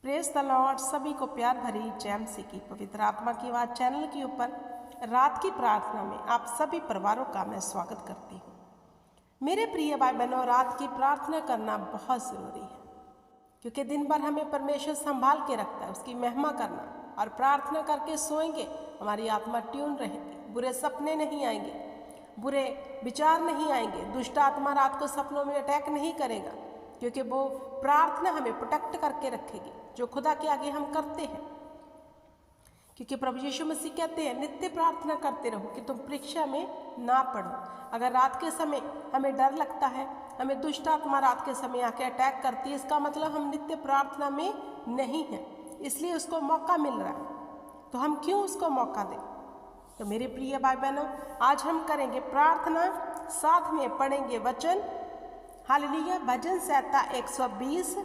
Praise the Lord. सभी को प्यार भरी जय मसीह की पवित्र आत्मा की आवाज़ चैनल के ऊपर रात की प्रार्थना में आप सभी परिवारों का मैं स्वागत करती हूँ। मेरे प्रिय भाई बहनों, रात की प्रार्थना करना बहुत ज़रूरी है क्योंकि दिन भर हमें परमेश्वर संभाल के रखता है। उसकी महिमा करना और प्रार्थना करके सोएंगे, हमारी आत्मा ट्यून रहेगी, बुरे सपने नहीं आएंगे, बुरे विचार नहीं आएंगे, दुष्ट आत्मा रात को सपनों में अटैक नहीं करेगा क्योंकि वो प्रार्थना हमें प्रोटेक्ट करके रखेगी जो खुदा के आगे हम करते हैं। क्योंकि प्रभु यीशु मसीह कहते हैं नित्य प्रार्थना करते रहो कि तुम परीक्षा में ना पड़ो। अगर रात के समय हमें डर लगता है, हमें दुष्ट आत्मा रात के समय आके अटैक करती है, इसका मतलब हम नित्य प्रार्थना में नहीं हैं, इसलिए उसको मौका मिल रहा है, तो हम क्यों उसको मौका दें। तो मेरे प्रिय भाई बहनों, आज हम करेंगे प्रार्थना, साथ में पढ़ेंगे वचन। हालेलुया। भजन संहिता 120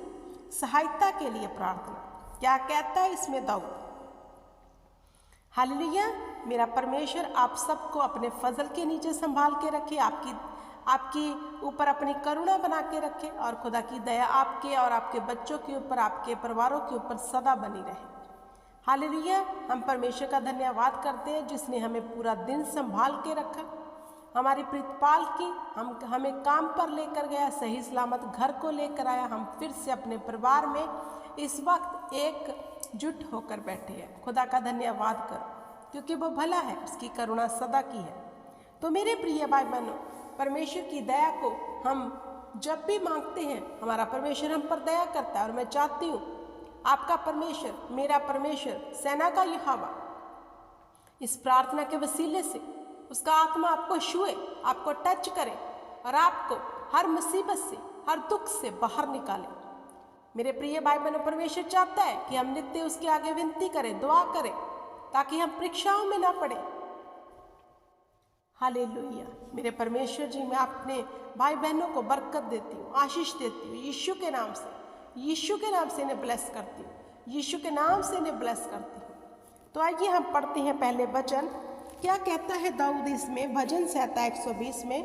सहायता के लिए प्रार्थना। क्या कहता है इसमें दाऊद? हालेलुया। मेरा परमेश्वर आप सबको अपने फजल के नीचे संभाल के रखे, आपकी ऊपर अपनी करुणा बना के रखे और खुदा की दया आपके और आपके बच्चों के ऊपर, आपके परिवारों के ऊपर सदा बनी रहे। हालेलुया। हम परमेश्वर का धन्यवाद करते हैं जिसने हमें पूरा दिन संभाल के रखा, हमारी प्रतिपाल की, हमें काम पर लेकर गया, सही सलामत घर को लेकर आया। हम फिर से अपने परिवार में इस वक्त एकजुट होकर बैठे हैं। खुदा का धन्यवाद करो क्योंकि वो भला है, उसकी करुणा सदा की है। तो मेरे प्रिय भाई बहनों, परमेश्वर की दया को हम जब भी मांगते हैं, हमारा परमेश्वर हम पर दया करता है। और मैं चाहती हूँ आपका परमेश्वर, मेरा परमेश्वर, सेना का यहोवा इस प्रार्थना के वसीले से उसका आत्मा आपको छुए, आपको टच करे और आपको हर मुसीबत से, हर दुख से बाहर निकाले। मेरे प्रिय भाई बहनों, परमेश्वर चाहता है कि हम नित्य उसके आगे विनती करें, दुआ करें, ताकि हम परीक्षाओं में ना पड़े। हालेलुया। मेरे परमेश्वर जी, मैं अपने भाई बहनों को बरकत देती हूँ, आशीष देती हूँ यीशु के नाम से। यीशु के नाम से इन्हें ब्लेस करती हूँ, यीशु के नाम से इन्हें ब्लेस करती हूँ। तो आइए हम पढ़ते हैं पहले वचन। क्या कहता है दाऊद इसमें? भजन संहिता 120 में,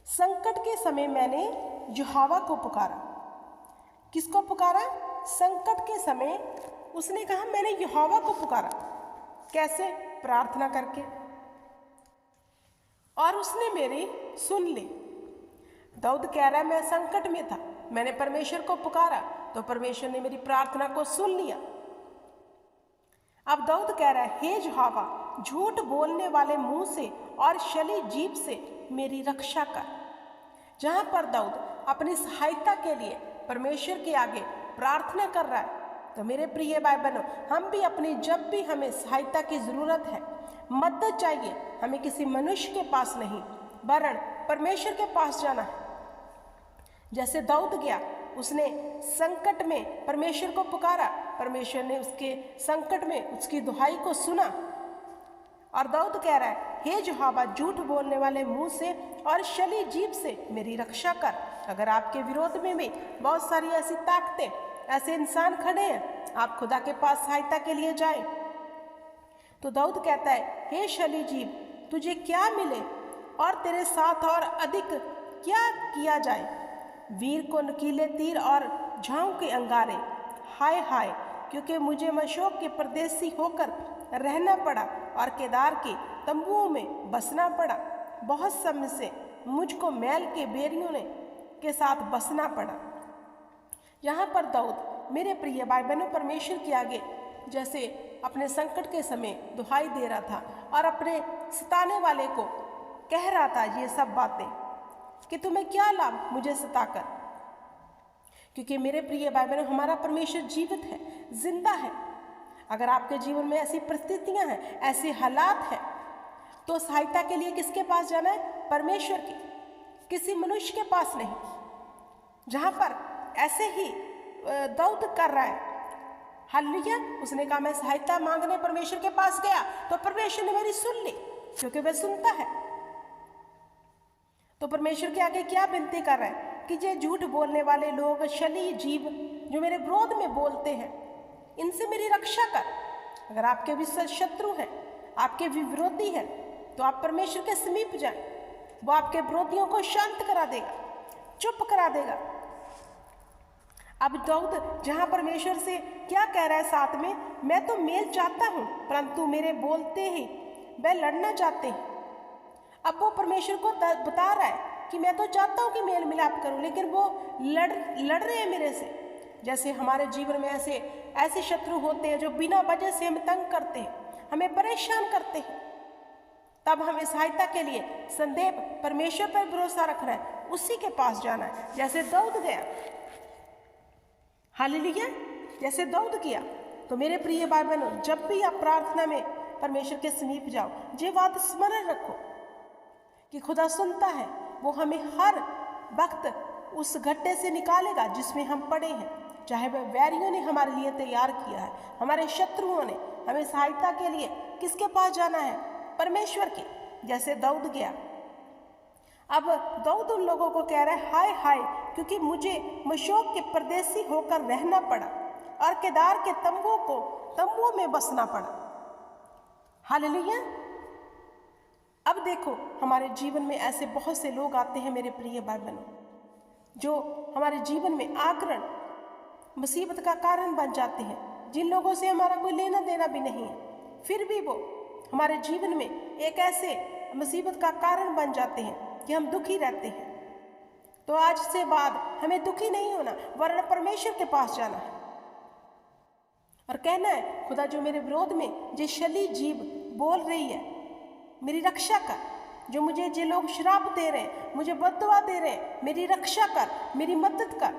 संकट के समय मैंने यहोवा को पुकारा। किसको पुकारा? संकट के समय उसने कहा मैंने यहोवा को पुकारा। कैसे? प्रार्थना करके, और उसने मेरी सुन ली। दाऊद कह रहा है मैं संकट में था, मैंने परमेश्वर को पुकारा तो परमेश्वर ने मेरी प्रार्थना को सुन लिया। अब दाऊद कह रहा है हे यहोवा, झूठ बोलने वाले मुंह से और छली जीभ से मेरी रक्षा कर। जहां पर दाऊद अपनी सहायता के लिए परमेश्वर के आगे प्रार्थना कर रहा है, तो मेरे प्रिय भाई बहनों, हम भी अपनी, जब भी हमें सहायता की जरूरत है, मदद चाहिए, हमें किसी मनुष्य के पास नहीं वरन परमेश्वर के पास जाना है। जैसे दाऊद गया, उसने संकट में परमेश्वर को पुकारा, परमेश्वर ने उसके संकट में उसकी दुहाई को सुना। और दाऊद कह रहा है हे यहोवा, झूठ बोलने वाले मुंह से और छली जीभ से मेरी रक्षा कर। अगर आपके विरोध में भी बहुत सारी ऐसी ताकतें, ऐसे इंसान खड़े हैं, आप खुदा के पास सहायता के लिए जाए। तो दाऊद कहता है हे छली जीभ, तुझे क्या मिले और तेरे साथ और अधिक क्या किया जाए। वीर को नुकीले तीर और झाऊ के अंगारे, हाय हाय, क्योंकि मुझे मशोक के परदेसी होकर रहना पड़ा और केदार के तंबुओं में बसना पड़ा। बहुत समय से मुझको मैल के बेरियों ने के साथ बसना पड़ा। यहाँ पर दाऊद, मेरे प्रिय भाई बहनों, परमेश्वर के आगे जैसे अपने संकट के समय दुहाई दे रहा था और अपने सताने वाले को कह रहा था ये सब बातें कि तुम्हें क्या लाभ मुझे सताकर। क्योंकि मेरे प्रिय भाई बहनों, हमारा परमेश्वर जीवित है, जिंदा है। अगर आपके जीवन में ऐसी परिस्थितियां हैं, ऐसे हालात हैं, तो सहायता के लिए किसके पास जाना है? परमेश्वर की, किसी मनुष्य के पास नहीं। जहां पर ऐसे ही दाऊद कर रहा है, हालेलुया, उसने कहा मैं सहायता मांगने परमेश्वर के पास गया तो परमेश्वर ने मेरी सुन ली, क्योंकि वह सुनता है। तो परमेश्वर के आगे क्या विनती कर रहा है कि ये झूठ बोलने वाले लोग, छली जीभ जो मेरे विरोध में बोलते हैं, इनसे मेरी रक्षा कर। अगर आपके भी शत्रु हैं, आपके भी विरोधी हैं, तो आप परमेश्वर के समीप जाएं, वो आपके विरोधियों को शांत करा देगा, चुप करा देगा। अब दाऊद जहाँ परमेश्वर से क्या कह रहा है साथ में, मैं तो मेल चाहता हूँ परंतु मेरे बोलते ही वह लड़ना चाहते हैं। अब वो परमेश्वर को बता रहा है कि मैं तो चाहता हूँ कि मेल मिलाप करूँ, लेकिन वो लड़ रहे हैं मेरे से। जैसे हमारे जीवन में ऐसे शत्रु होते हैं जो बिना वजह से हमें तंग करते हैं, हमें परेशान करते हैं। तब हमें सहायता के लिए संदेह परमेश्वर पर भरोसा रखना है, उसी के पास जाना है। जैसे दाऊद गया, हालेलुया, जैसे दाऊद किया। तो मेरे प्रिय भाई बहनों, जब भी आप प्रार्थना में परमेश्वर के समीप जाओ, ये बात स्मरण रखो कि खुदा सुनता है। वो हमें हर वक्त उस गड्ढे से निकालेगा जिसमें हम पड़े हैं, चाहे वह वैरियों ने हमारे लिए तैयार किया है, हमारे शत्रुओं ने। हमें सहायता के लिए किसके पास जाना है? परमेश्वर के। जैसे दाऊद गया। अब दाऊद उन लोगों को कह रहा है, हाय हाय, क्योंकि मुझे मशोक के परदेसी होकर रहना पड़ा और केदार के तंबुओं में बसना पड़ा। हालेलुया। अब देखो, हमारे जीवन में ऐसे बहुत से लोग आते हैं मेरे प्रिय भाई बहनों, जो हमारे जीवन में आकरण, मुसीबत का कारण बन जाते हैं, जिन लोगों से हमारा कोई लेना देना भी नहीं है, फिर भी वो हमारे जीवन में एक ऐसे मुसीबत का कारण बन जाते हैं कि हम दुखी रहते हैं। तो आज से बाद हमें दुखी नहीं होना, वरना परमेश्वर के पास जाना है और कहना है, खुदा जो मेरे विरोध में जो छली जीभ बोल रही है, मेरी रक्षा कर। जो मुझे जो लोग श्राप दे रहे हैं, मुझे बद्दुआ दे रहे हैं, मेरी रक्षा कर, मेरी मदद कर।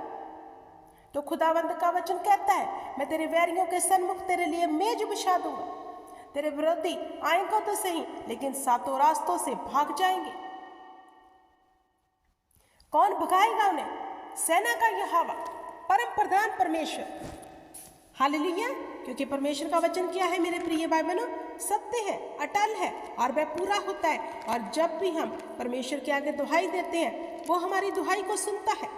तो खुदावंद का वचन कहता है, मैं तेरे वैरियों के सन्मुख तेरे लिए मेज बिछा दूंगा। तेरे विरोधी आएंगे तो सही, लेकिन सातों रास्तों से भाग जाएंगे। कौन भगाएगा उन्हें? सेना का यहोवा, परम प्रधान परमेश्वर। हालेलुया। क्योंकि परमेश्वर का वचन क्या है मेरे प्रिय भाई बहनों? सत्य है, अटल है और वह पूरा होता है। और जब भी हम परमेश्वर के आगे दुहाई देते हैं, वो हमारी दुहाई को सुनता है।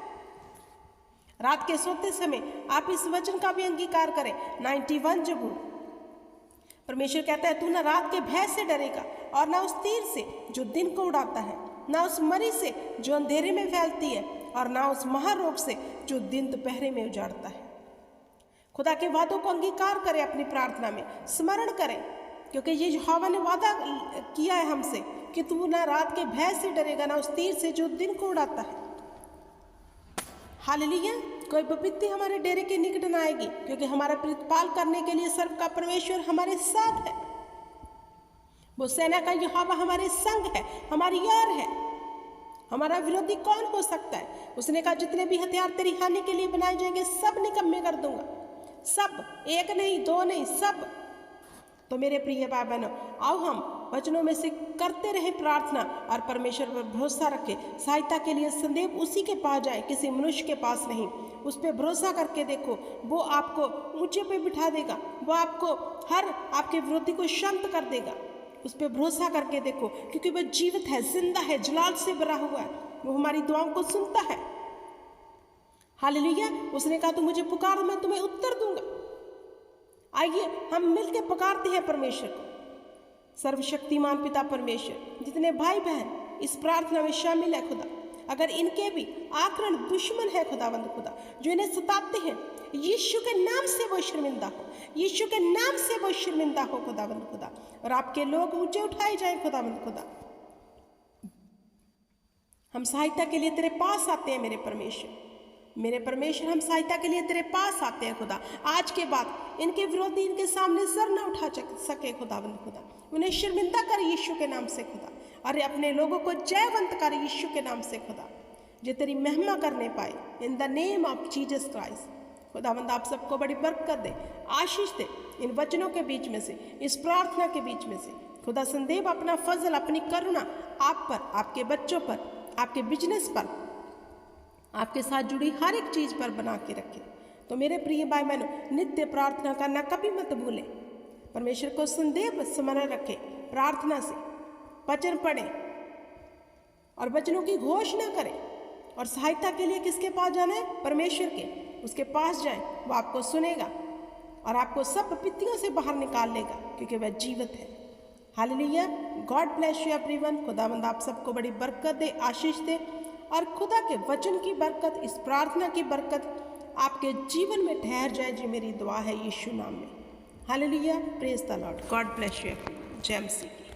रात के सोते समय आप इस वचन का भी अंगीकार करें। 91 जबूर, परमेश्वर कहता है, तू ना रात के भय से डरेगा और ना उस तीर से जो दिन को उड़ाता है, ना उस मरी से जो अंधेरे में फैलती है, और ना उस महारोग से जो दिन दोपहर में उजाड़ता है। खुदा के वादों को अंगीकार करें, अपनी प्रार्थना में स्मरण करें, क्योंकि ये यहोवा ने वादा किया है हमसे कि तू ना रात के भय से डरेगा, ना उस तीर से जो दिन को उड़ाता है। हालेलुया। कोई विपत्ति हमारे डेरे के निकट न आएगी, क्योंकि हमारा प्रतिपाल करने के लिए सर्व का परमेश्वर हमारे साथ है। वो सेना का यहोवा हमारे संग है, हमारी यार है। हमारा विरोधी कौन हो सकता है? उसने कहा, जितने भी हथियार तेरी हानि के लिए बनाए जाएंगे, सब निकम्मे कर दूंगा। सब, एक नहीं, दो नहीं, सब। तो मेरे प्रिय भाई बहनों, आओ हम वचनों में से करते रहे प्रार्थना और परमेश्वर पर भरोसा रखें। सहायता के लिए संदेह उसी के पास जाए, किसी मनुष्य के पास नहीं। उस पर भरोसा करके देखो, वो आपको ऊंचे पे बिठा देगा, वो आपको हर आपके विरोधी को शांत कर देगा। उस पर भरोसा करके देखो, क्योंकि वह जीवित है, जिंदा है, जलाल से भरा हुआ है। वो हमारी दुआओं को सुनता है। हालेलुया। उसने कहा, तू मुझे पुकार, मैं तुम्हें उत्तर दूंगा। आइए हम मिलकर पुकारते हैं परमेश्वर को। सर्वशक्तिमान पिता परमेश्वर, जितने भाई बहन इस प्रार्थना में शामिल है खुदा, अगर इनके भी आक्रण दुश्मन है खुदावंद खुदा, जो इन्हें सताते हैं, यीशु के नाम से वो शर्मिंदा हो, यीशु के नाम से वो शर्मिंदा हो खुदावंद खुदा, और आपके लोग ऊंचे उठाए जाएं खुदावंद खुदा। हम सहायता के लिए तेरे पास आते हैं मेरे परमेश्वर, मेरे परमेश्वर, हम सहायता के लिए तेरे पास आते हैं खुदा। आज के बाद इनके विरोधी इनके सामने सर न उठा सके खुदावंद खुदा। उन्हें शर्मिंदा कर यीशु के नाम से खुदा, और अपने लोगों को जयवंत कर यीशु के नाम से खुदा, जो तेरी महिमा करने पाए। In the name of Jesus Christ खुदावंद, आप सबको बड़ी बरकत दे, आशीष दे। इन वचनों के बीच में से, इस प्रार्थना के बीच में से खुदा संदेव अपना फजल, अपनी करुणा आप पर, आपके बच्चों पर, आपके बिजनेस पर, आपके साथ जुड़ी हर एक चीज पर बना के रखे। तो मेरे प्रिय भाई बहनों, नित्य प्रार्थना करना कभी मत भूलें। परमेश्वर को संदेह स्मरण रखें, प्रार्थना से वचन पढ़ें और वचनों की घोषणा करें। और सहायता के लिए किसके पास जाना है? परमेश्वर के। उसके पास जाएं, वो आपको सुनेगा और आपको सब विपत्तियों से बाहर निकाल लेगा, क्योंकि वह जीवित है। Hallelujah. God bless you everyone. खुदावंद आप सबको बड़ी बरकत दे, आशीष दे, और खुदा के वचन की बरकत, इस प्रार्थना की बरकत आपके जीवन में ठहर जाए जी, मेरी दुआ है यीशु नाम में। Hallelujah, praise the Lord, God bless you. जय मसीह।